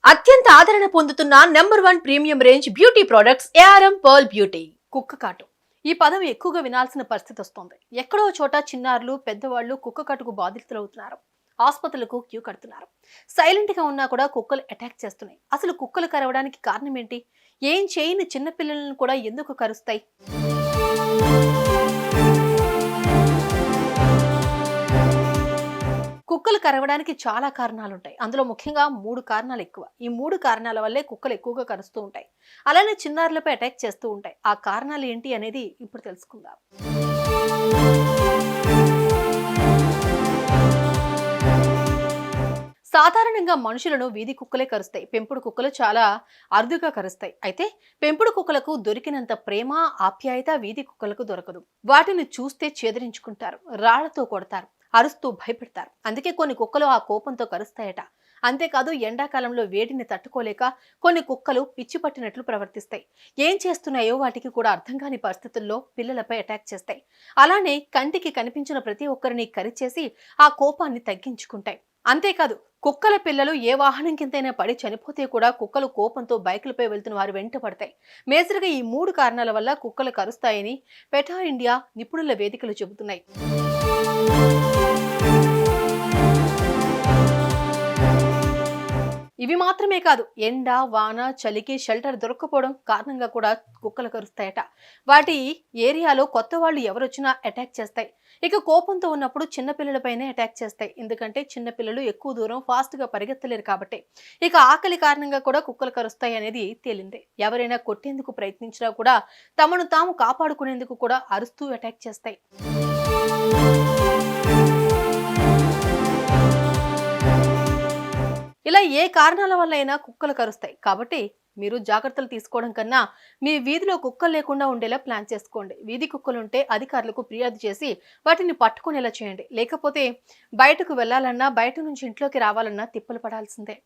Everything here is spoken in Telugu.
అత్యంత ఆదరణ పొందుతున్న number 1 premium range beauty products ARM pearl beauty. కుక్క కాటు ఈ పదం ఎక్కువగా వినాల్సిన పరిస్థితి వస్తోంది. ఎక్కడో చోట చిన్నారులు పెద్దవాళ్లు కుక్క కాటుకు బాధితులవుతున్నారు. ఆసుపత్రులకు క్యూ కడుతున్నారు. సైలెంట్ గా ఉన్నా కూడా కుక్కలు అటాక్ చేస్తున్నాయి. అసలు కుక్కలు కరవడానికి కారణం ఏంటి? ఏం చేయని చిన్న పిల్లలను కూడా ఎందుకు కరుస్తాయి? కుక్కలు కరవడానికి చాలా కారణాలుంటాయి. అందులో ముఖ్యంగా 3 కారణాలు ఎక్కువ. ఈ 3 కారణాల వల్లే కుక్కలు ఎక్కువగా కరుస్తూ ఉంటాయి. అలానే చిన్నారులపై అటాక్ చేస్తూ ఉంటాయి. ఆ కారణాలు ఏంటి అనేది ఇప్పుడు తెలుసుకుందాం. సాధారణంగా మనుషులను వీధి కుక్కలే కరుస్తాయి. పెంపుడు కుక్కలు చాలా అరుదుగా కరుస్తాయి. అయితే పెంపుడు కుక్కలకు దొరికినంత ప్రేమ, ఆప్యాయత వీధి కుక్కలకు దొరకదు. వాటిని చూస్తే చేదరించుకుంటారు, రాళ్లతో కొడతారు, అరుస్తూ భయపెడతారు. అందుకే కొన్ని కుక్కలు ఆ కోపంతో కరుస్తాయట. అంతేకాదు ఎండాకాలంలో వేడిని తట్టుకోలేక కొన్ని కుక్కలు పిచ్చి పట్టినట్లు ప్రవర్తిస్తాయి. ఏం చేస్తున్నాయో వాటికి కూడా అర్థం కాని పరిస్థితుల్లో పిల్లలపై అటాక్ చేస్తాయి. అలానే కంటికి కనిపించిన ప్రతి ఒక్కరిని కరిచేసి ఆ కోపాన్ని తగ్గించుకుంటాయి. అంతేకాదు కుక్కల పిల్లలు ఏ వాహనం కిందైనా పడి చనిపోతే కూడా కుక్కలు కోపంతో బైకులపై వెళ్తున్న వారు వెంట పడతాయి. మేజర్గా ఈ 3 కారణాల వల్ల కుక్కలు కరుస్తాయని పెటా ఇండియా నిపుణుల వేదికలు చెబుతున్నాయి. ఇవి మాత్రమే కాదు, ఎండ, వాన, చలికి షెల్టర్ దొరక్కపోవడం కారణంగా కూడా కుక్కలు కరుస్తాయట. వాటి ఏరియాలో కొత్త వాళ్ళు ఎవరొచ్చినా అటాక్ చేస్తాయి. ఇక కోపంతో ఉన్నప్పుడు చిన్నపిల్లలపైనే అటాక్ చేస్తాయి. ఎందుకంటే చిన్నపిల్లలు ఎక్కువ దూరం ఫాస్ట్ గా పరిగెత్తలేరు కాబట్టి. ఇక ఆకలి కారణంగా కూడా కుక్కలు కరుస్తాయి అనేది తేలిందే. ఎవరైనా కొట్టేందుకు ప్రయత్నించినా కూడా తమను తాము కాపాడుకునేందుకు కూడా అరుస్తూ అటాక్ చేస్తాయి. ఇలా ఏ కారణాల వల్ల అయినా కుక్కలు కరుస్తాయి. కాబట్టి మీరు జాగ్రత్తలు తీసుకోవడం కన్నా మీ వీధిలో కుక్కలు లేకుండా ఉండేలా ప్లాన్ చేసుకోండి. వీధి కుక్కలుంటే అధికారులకు ఫిర్యాదు చేసి వాటిని పట్టుకునేలా చేయండి. లేకపోతే బయటకు వెళ్లాలన్నా, బయట నుంచి ఇంట్లోకి రావాలన్నా తిప్పలు పడాల్సిందే.